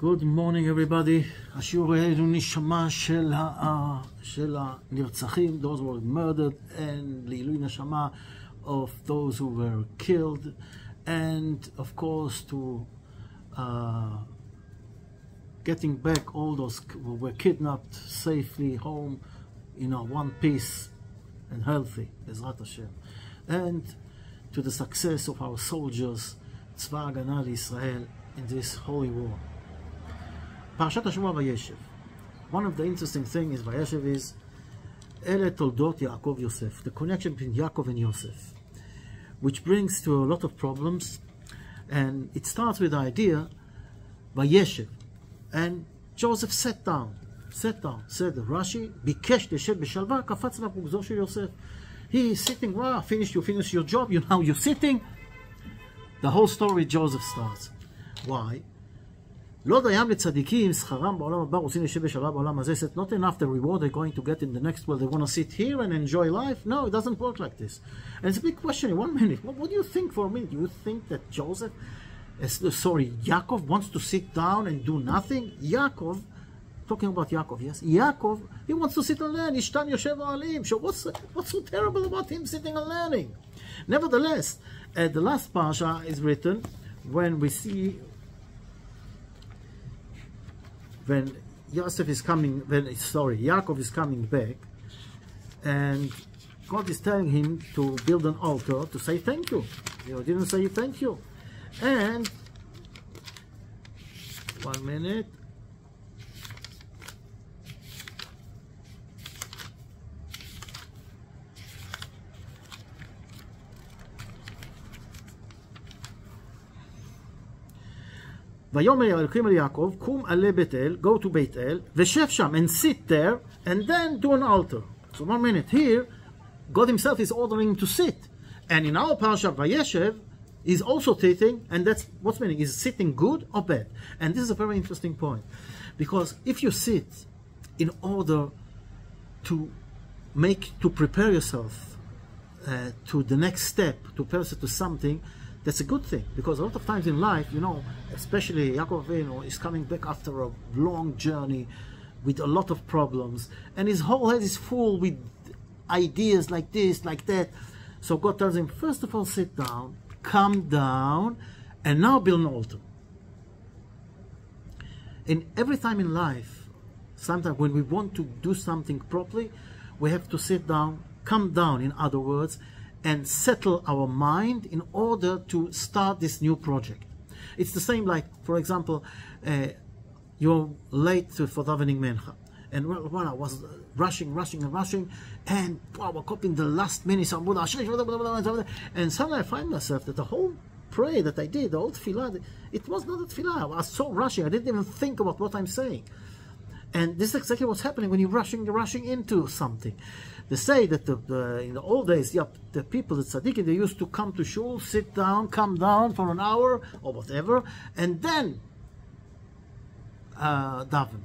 Good morning everybody. השיעור הוא נשמה של הנרצחים, those who were murdered, and לעילוי נשמה of those who were killed, and of course to getting back all those who were kidnapped safely home in one piece and healthy, Bezrat Hashem, and to the success of our soldiers, צבא ההגנה לישראל, in this holy war. parashat השבוע Vayeshev. One of the interesting things is Vayeshev is אלה תולדות יעקב יוסף, the connection between Yaakov and Yosef, which brings to a lot of problems. And it starts with the idea Vayeshev, and Joseph sat down, said Rashi, ביקש לשבת בשלווה, קפץ עליו רוגזו של יוסף. He is sitting, wow, you finish your job, now you're sitting. The whole story Joseph starts. Why? לא דיים לצדיקים, שכרם בעולם הבא, רוצים לשבת בשלווה בעולם הזה. It's not enough the reward they're going to get in the next world. They want to sit here and enjoy life. No, it doesn't work like this. And it's a big question in 1 minute. What do you think for a minute? Do you think that Yaakov wants to sit down and do nothing? Yaakov, talking about Yaakov, yes? Yaakov, he wants to sit and learn. Ishtan Yoshev Alim. So what's so terrible about him sitting and learning? Nevertheless, the last parasha is written when we see when Yaakov is coming back, and God is telling him to build an altar to say thank you. You didn't say thank you. And 1 minute. ויאמר אלוקים אל יעקב, קום עלה בית אל, go to בית אל, ושב שם, and sit there, and then do an altar. So 1 minute here, God himself is ordering him to sit. And in our parashat Vayeshev, he's also sitting, and that's what's meaning, is sitting good or bad? And this is a very interesting point. Because if you sit in order to prepare yourself to the next step, to prepare to something, that's a good thing, because a lot of times in life, especially Yaakov is coming back after a long journey with a lot of problems, and his whole head is full with ideas like this, like that. So God tells him, first of all, sit down, calm down, and now build an altar. And every time in life, sometimes when we want to do something properly, we have to sit down, calm down, in other words, and settle our mind in order to start this new project. It's the same like, for example, you're late for davening Mincha, and well, I was rushing, and wow, I caught in the last minute, and suddenly I find myself that the whole prayer that I did, the whole tefillah, it was not a tefillah. I was so rushing, I didn't even think about what I'm saying. And this is exactly what's happening when you're rushing into something. They say that in the old days, the people, the tzaddikim, they used to come to shul, sit down, calm down for an hour or whatever, and then daven,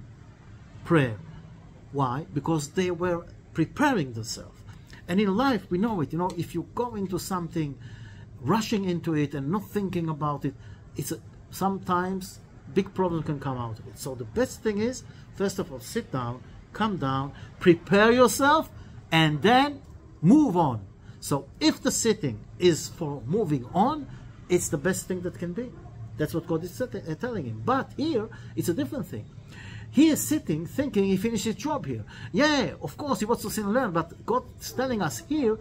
prayer. Why? Because they were preparing themselves. And in life, we know it. If you go into something, rushing into it and not thinking about it, sometimes big problem can come out of it. So the best thing is, first of all, sit down, calm down, prepare yourself, and then move on. So if the sitting is for moving on, it's the best thing that can be. That's what God is telling him. But here, it's a different thing. He is sitting, thinking he finished his job here. Yeah, of course, he wants to sit and learn, but God is telling us here,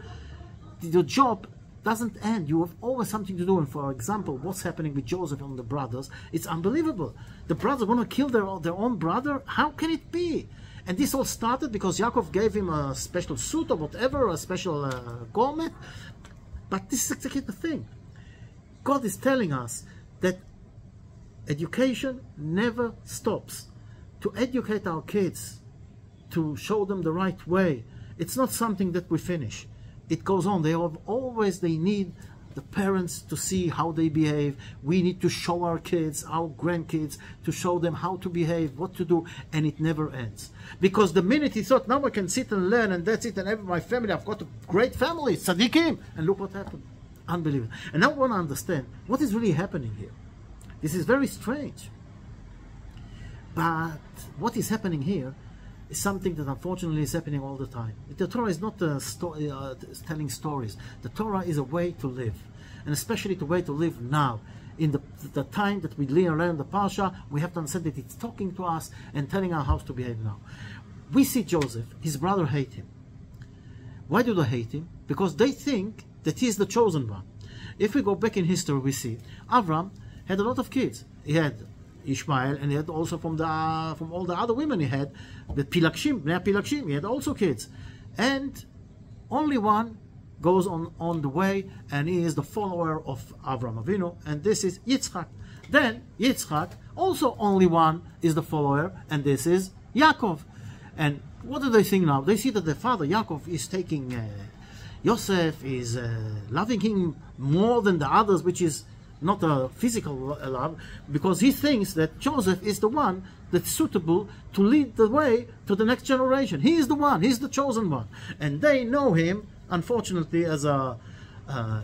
your job doesn't end. You have always something to do. And for example, what's happening with Joseph and the brothers, it's unbelievable. The brothers want to kill their own brother. How can it be? And this all started because Yaakov gave him a special suit or whatever, a special garment. But this is exactly the thing. God is telling us that education never stops. To educate our kids, to show them the right way, it's not something that we finish. It goes on. They need the parents to see how they behave. We need to show our kids, our grandkids, to show them how to behave, what to do, and it never ends. Because the minute he thought, now I can sit and learn, and that's it, and my family, I've got a great family, tzaddikim, and look what happened. Unbelievable. And now I want to understand what is really happening here. This is very strange. But what is happening here is something that unfortunately is happening all the time. The Torah is not telling stories. The Torah is a way to live, and especially the way to live now. In the time that we learn the Parsha, we have to understand that it's talking to us and telling us how to behave now. We see Joseph, his brother hate him. Why do they hate him? Because they think that he is the chosen one. If we go back in history, we see Avram had a lot of kids. He had Ishmael, and he had also from all the other women he had, the Pilakshim, he had also kids. And only one goes on the way, and he is the follower of Avram Avinu, and this is Yitzchak. Then Yitzchak, also only one is the follower, and this is Yaakov. And what do they think now? They see that the father Yaakov is taking Yosef, is loving him more than the others, which is not a physical love, because he thinks that Joseph is the one that's suitable to lead the way to the next generation. He is the one, he's the chosen one. And they know him, unfortunately, as a,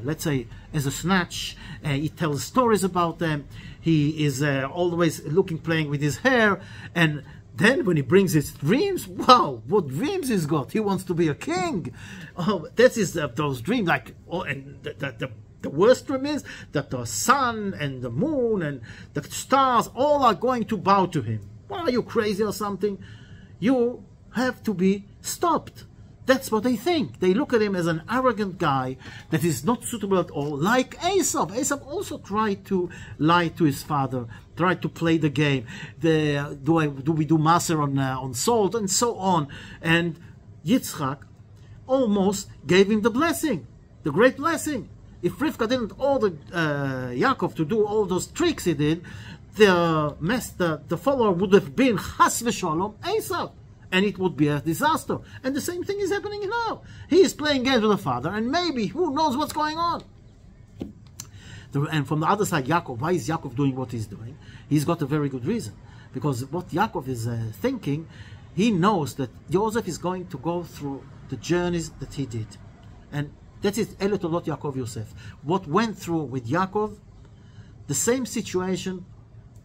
let's say, as a snatch. He tells stories about them. He is always playing with his hair. And then when he brings his dreams, wow, what dreams he's got. He wants to be a king. Oh, that is those dreams. Like, oh, and the worst dream is that the sun and the moon and the stars all are going to bow to him. Why, are you crazy or something? You have to be stopped. That's what they think. They look at him as an arrogant guy that is not suitable at all, like Esau. Esau also tried to lie to his father, tried to play the game. Do we do maser on salt, and so on. And Yitzchak almost gave him the blessing, the great blessing. If Rivka didn't order Yaakov to do all those tricks he did, the follower would have been Chas v'Shalom Esau, and it would be a disaster. And the same thing is happening now. He is playing games with the father, and maybe who knows what's going on. And from the other side, Yaakov, why is Yaakov doing what he's doing? He's got a very good reason, because what Yaakov is thinking, he knows that Joseph is going to go through the journeys that he did, and that is Ele Tolot Yaakov Yosef. What went through with Yaakov, the same situation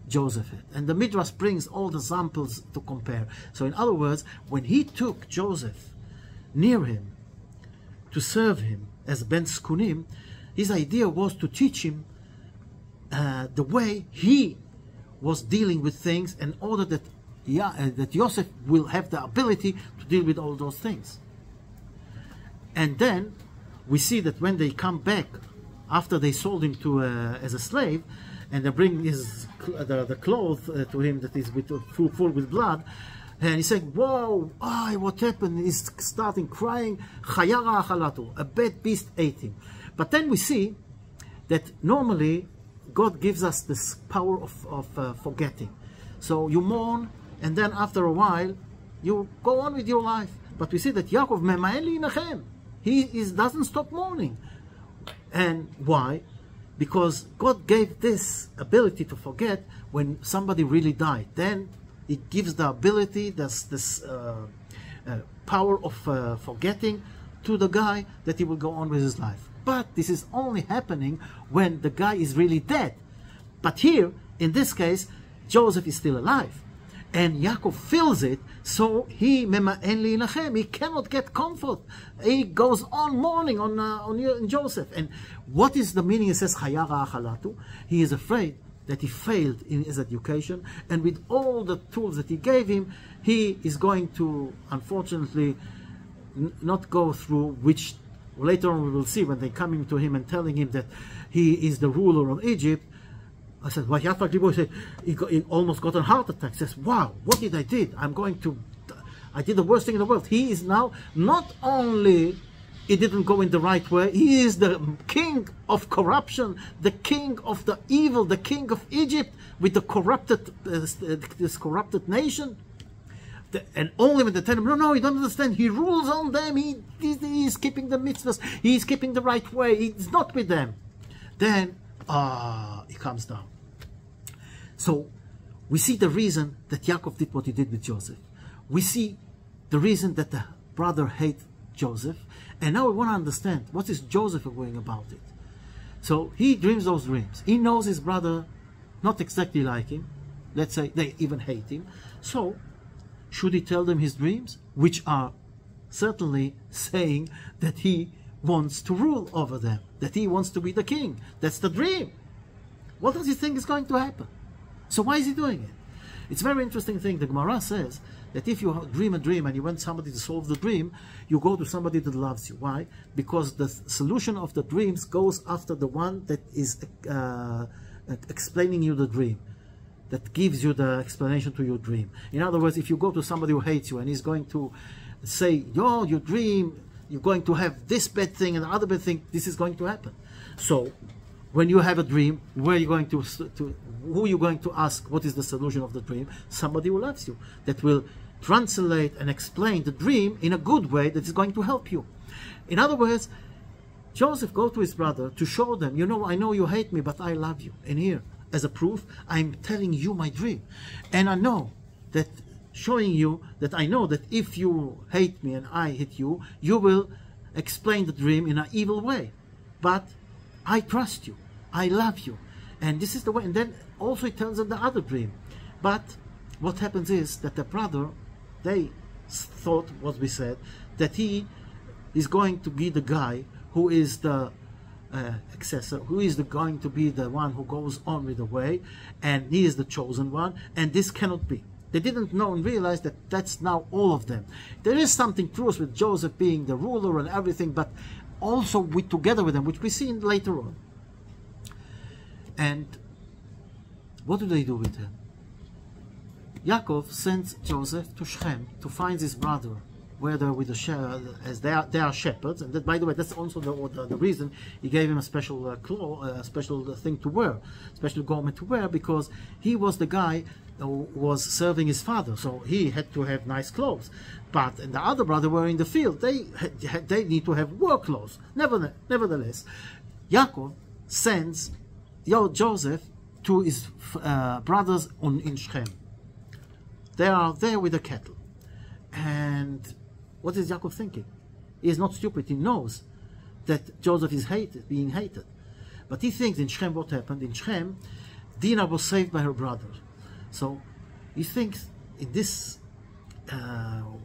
Joseph had. And the Midrash brings all the examples to compare. So in other words, when he took Joseph near him to serve him as Ben Skunim, his idea was to teach him the way he was dealing with things, in order that Joseph will have the ability to deal with all those things. And then we see that when they come back after they sold him to as a slave, and they bring the clothes to him that is full with blood, and he's saying, "Whoa, what happened?" He's starting crying. Chayara achalatu, a bad beast ate him. But then we see that normally God gives us this power of forgetting. So you mourn, and then after a while you go on with your life. But we see that Yaakov mema'en li'nachem. He doesn't stop mourning. And why? Because God gave this ability to forget when somebody really died. Then it gives the ability, this power of forgetting to the guy, that he will go on with his life. But this is only happening when the guy is really dead. But here, in this case, Joseph is still alive. And Yaakov feels it, so he mema'en li'nachem. He cannot get comfort. He goes on mourning on Joseph. And what is the meaning? It says chayara achalatu. He is afraid that he failed in his education, and with all the tools that he gave him, he is going to, unfortunately, not go through, which later on we will see when they coming to him and telling him that he is the ruler of Egypt. I said, well, he almost got a heart attack. He says, wow, what did I do? I did the worst thing in the world. He is now, not only he didn't go in the right way, he is the king of corruption, the king of the evil, the king of Egypt with the corrupted, this corrupted nation. And only when they tell him, no, you don't understand, he rules on them, he is keeping the mitzvahs, he is keeping the right way, he's not with them. Then, he comes down. So, we see the reason that Yaakov did what he did with Joseph. We see the reason that the brother hates Joseph. And now we want to understand, what is Joseph going about it? So, he dreams those dreams. He knows his brother not exactly like him, let's say they even hate him. So should he tell them his dreams, which are certainly saying that he wants to rule over them, that he wants to be the king? That's the dream. What does he think is going to happen? So why is he doing it? It's a very interesting thing. The Gemara says that if you dream a dream and you want somebody to solve the dream, you go to somebody that loves you. Why? Because the solution of the dreams goes after the one that is explaining you the dream, that gives you the explanation to your dream. In other words, if you go to somebody who hates you and he's going to say, yo, your dream, you're going to have this bad thing and the other bad thing, this is going to happen. So when you have a dream, where are you going to who are you going to ask what is the solution of the dream? Somebody who loves you, that will translate and explain the dream in a good way that is going to help you. In other words, Joseph goes to his brother to show them, you know, I know you hate me, but I love you. And here, as a proof, I'm telling you my dream. And I know that, showing you that I know that if you hate me and I hate you, you will explain the dream in an evil way. But I trust you. I love you. And this is the way. And then also he tells them the other dream. But what happens is that the brother, they thought, what we said, that he is going to be the guy who is the accessor, who is going to be the one who goes on with the way, and he is the chosen one, and this cannot be. They didn't know and realize that that's now all of them. There is something true with Joseph being the ruler and everything, but also together with them, which we see later on. And what do they do with him? Yaakov sends Joseph to Shechem to find his brother, where they're with the as they are shepherds, and that, by the way, that's also the reason he gave him a special special thing to wear, special garment to wear, because he was the guy who was serving his father, so he had to have nice clothes. But and the other brother were in the field; they need to have work clothes. Nevertheless, Yaakov sends Joseph to his brothers in Shechem. They are there with the cattle, and what is Yaakov thinking? He is not stupid. He knows that Joseph is being hated. But he thinks in Shechem what happened. In Shechem, Dinah was saved by her brother. So he thinks in this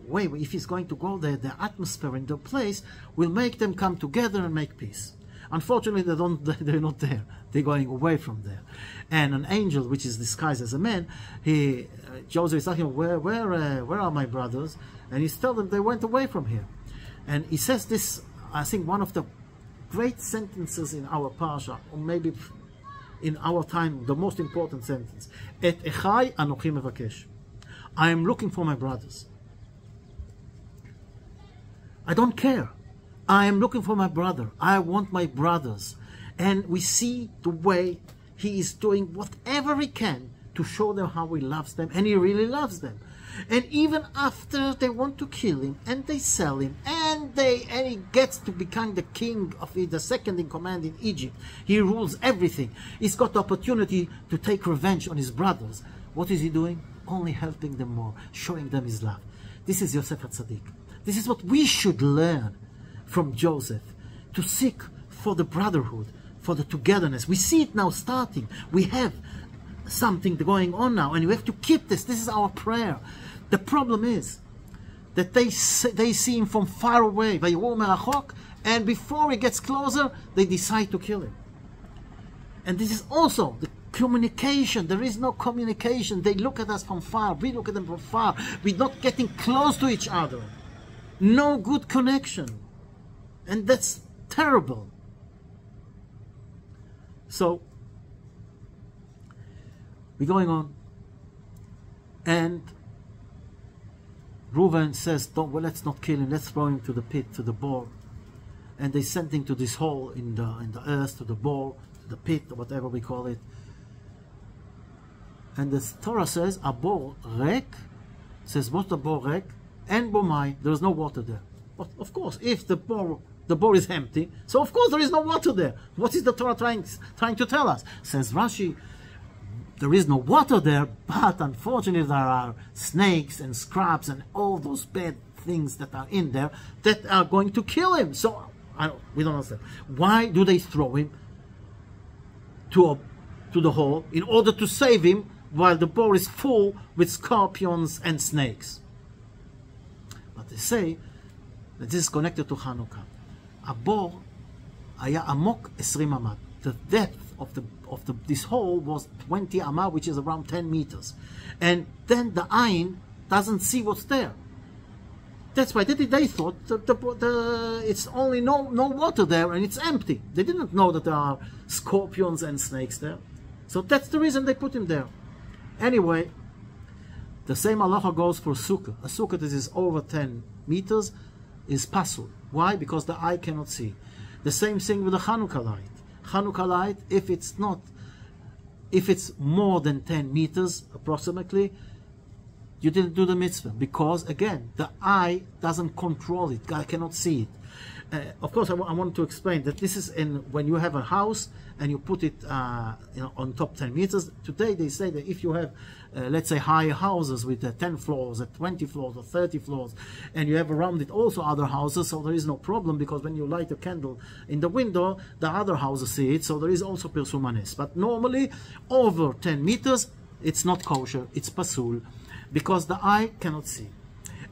way, if he's going to go there, the atmosphere in the place will make them come together and make peace. Unfortunately, they're not there. They're going away from there. And an angel, which is disguised as a man, Joseph is asking, where are my brothers? And he's telling them they went away from here. And he says this, I think, one of the great sentences in our parasha, or maybe in our time, the most important sentence. Et echai anochi mevakesh. I am looking for my brothers. I don't care. I am looking for my brother. I want my brothers. And we see the way he is doing whatever he can to show them how he loves them, and he really loves them. And even after they want to kill him, and they sell him, and he gets to become the king of the second in command in Egypt. He rules everything. He's got the opportunity to take revenge on his brothers. What is he doing? Only helping them more, showing them his love. This is Yosef HaTzadik. This is what we should learn from Joseph, to seek for the brotherhood, for the togetherness. We see it now starting. We have something going on now, and we have to keep this. This is our prayer. The problem is that they see him from far away, and before he gets closer, they decide to kill him. And this is also the communication. There is no communication. They look at us from far. We look at them from far. We're not getting close to each other. No good connection. And that's terrible. So we're going on, and Reuven says, let's not kill him, let's throw him to the pit, to the boar. And they sent him to this hole in the earth, to the boar, to the pit, or whatever we call it. And the Torah says, abor rek, says, what's the boar rek? En bomai, there is no water there. Of course, if the boar is empty, so of course there is no water there. What is the Torah trying to tell us? Says Rashi, there is no water there, but unfortunately there are snakes and scraps and all those bad things that are in there that are going to kill him. So we don't understand. Why do they throw him to the hole? In order to save him, while the boar is full with scorpions and snakes. But they say that this is connected to Hanukkah. הבור היה עמוק 20 אמ"א. The depth of this hole was 20 amah, which is around 10 meters. And then the ayin doesn't see what's there. That's why they thought it's only no water there and it's empty. They didn't know that there are scorpions and snakes there. So that's the reason they put him there. Anyway, the same halacha goes for sukkah. A sukkah that is over 10 meters is pasul. Why? Because the eye cannot see. The same thing with the Hanukkah light. Hanukkah light, if it's more than 10 meters approximately, you didn't do the mitzvah, because again, the eye doesn't control it. God cannot see it. Of course, I want to explain that this is when you have a house and you put it on top 10 meters. Today they say that if you have, let's say, higher houses with 10 floors, 20 floors, or 30 floors, and you have around it also other houses, so there is no problem, because when you light a candle in the window, the other houses see it, so there is also persumanes. But normally, over 10 meters, it's not kosher, it's pasul, because the eye cannot see.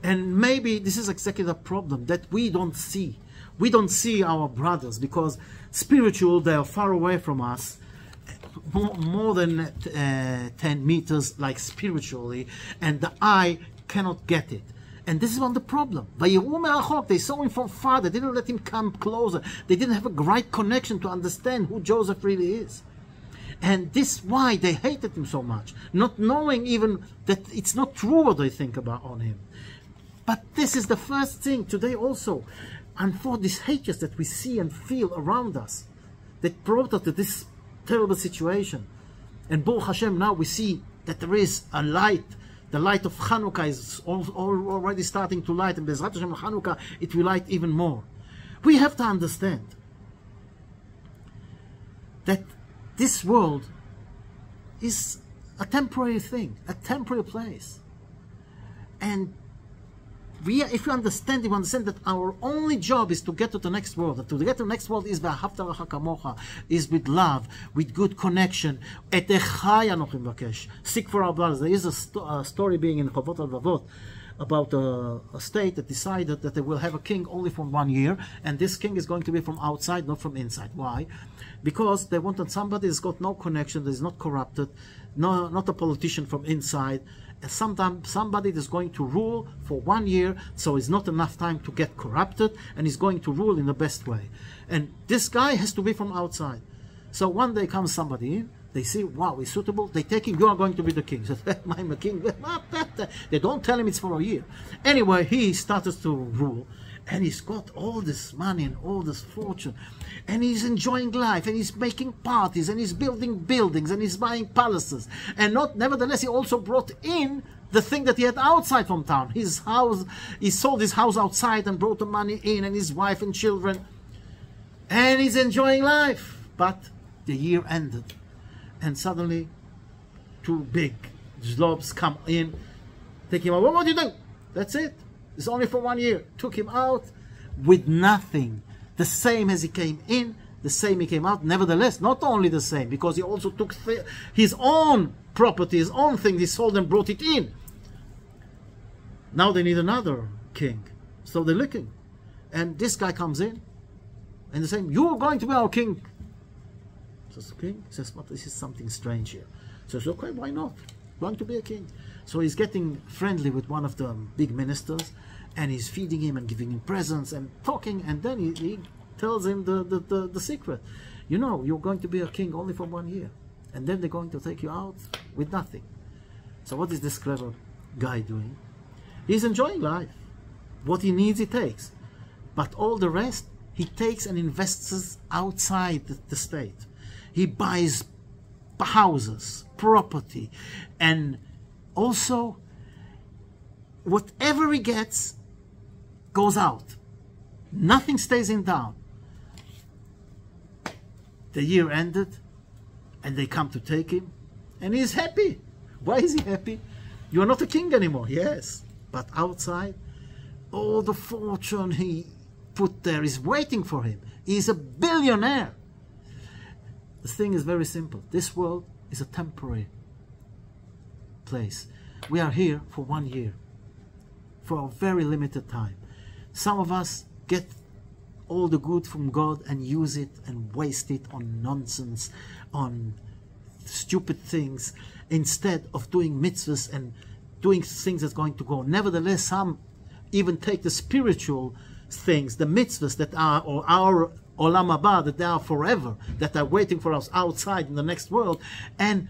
And maybe this is exactly the problem, that we don't see. We don't see our brothers, because spiritual, they are far away from us, more than 10 meters, like spiritually, and the eye cannot get it. And this is one of the problem. They saw him from far, they didn't let him come closer. They didn't have a right connection to understand who Joseph really is. And this is why they hated him so much, not knowing even that it's not true what they think about on him. But this is the first thing today also. And for this hatred that we see and feel around us, that brought us to this terrible situation. And Baruch Hashem, now we see that there is a light. The light of Hanukkah is already starting to light, and Bezrat Hashem Hanukkah, it will light even more. We have to understand that this world is a temporary thing, a temporary place. And if you understand that our only job is to get to the next world. To get to the next world is v'ahavta l'cha kamocha, is with love, with good connection. Et echai anochi mvakesh. Seek for our brothers. There is a story being in Chavot Al-Vavot about a state that decided that they will have a king only for 1 year, and this king is going to be from outside, not from inside. Why? Because they wanted somebody that's got no connection, that is not corrupted, not a politician from inside. Sometimes somebody that's going to rule for 1 year, so it's not enough time to get corrupted, and he's going to rule in the best way. And this guy has to be from outside. So one day comes somebody in, they see, wow, he's suitable, they take him, you are going to be the king. So, I'm a king. They don't tell him it's for a year. Anyway, he starts to rule, and he's got all this money and all this fortune, and he's enjoying life, and he's making parties, and he's building buildings, and he's buying palaces. And nevertheless, he also brought in the thing that he had outside from town. His house, he sold his house outside and brought the money in, and his wife and children. And he's enjoying life. But the year ended, and suddenly 2 big zlobs come in, take him out. What do you do? That's it. It's only for 1 year. Took him out with nothing. The same as he came in, the same he came out. Nevertheless, not only the same, because he also took his own property, his own thing, he sold and brought it in. Now they need another king. So they're looking. And this guy comes in, and they say, "You are going to be our king." Says the king, says, "But this is something strange here." Says, "Okay, why not? Going to be a king." So he's getting friendly with one of the big ministers, and he's feeding him and giving him presents and talking, and then he tells him the secret. You know, you're going to be a king only for 1 year, and then they're going to take you out with nothing. So what is this clever guy doing? He's enjoying life. What he needs, he takes. But all the rest, he takes and invests outside the state. He buys houses, property, and also whatever he gets goes out. Nothing stays in town. The year ended, and they come to take him, and he's happy. Why is he happy? You are not a king anymore. Yes, but outside, all the fortune he put there is waiting for him. He's a billionaire. The thing is very simple. This world is a temporary place. We are here for 1 year, for a very limited time. Some of us get all the good from God and use it and waste it on nonsense, on stupid things, instead of doing mitzvahs and doing things that's going to go. Nevertheless, some even take the spiritual things, the mitzvahs that are, or our olam haba, that they are forever, that are waiting for us outside in the next world, and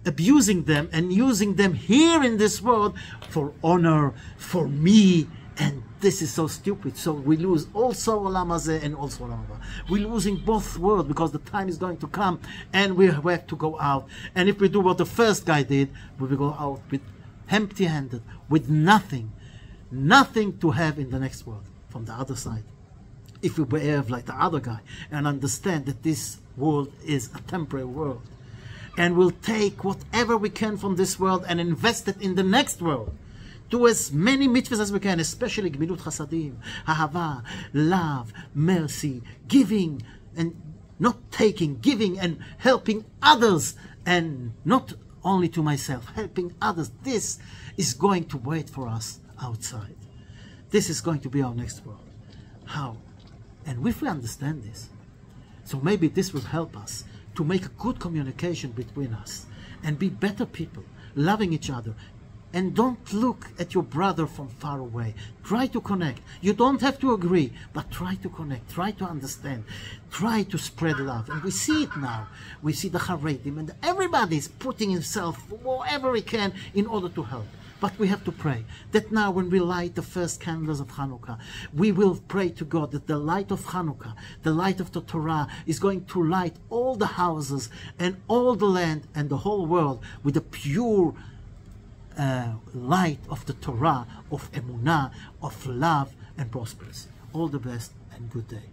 abusing them and using them here in this world for honor, for me. And this is so stupid. So we lose also olam hazeh and also olam haba. We're losing both worlds, because the time is going to come and we have to go out. And if we do what the first guy did, we will go out with empty-handed, with nothing to have in the next world from the other side. If we behave like the other guy and understand that this world is a temporary world, and we'll take whatever we can from this world and invest it in the next world. Do as many mitzvahs as we can, especially gmilut chasadim, ahava, love, mercy, giving, and not taking, giving and helping others, and not only to myself, helping others. This is going to wait for us outside. This is going to be our next world. How? And if we understand this, so maybe this will help us to make a good communication between us and be better people, loving each other. And don't look at your brother from far away. Try to connect. You don't have to agree, but try to connect. Try to understand. Try to spread love. And we see it now. We see the Haredim, and everybody is putting himself wherever he can in order to help. But we have to pray that now when we light the first candles of Hanukkah, we will pray to God that the light of Hanukkah, the light of the Torah, is going to light all the houses and all the land and the whole world with a pure light of the Torah, of emunah, of love and prosperity. All the best and good day.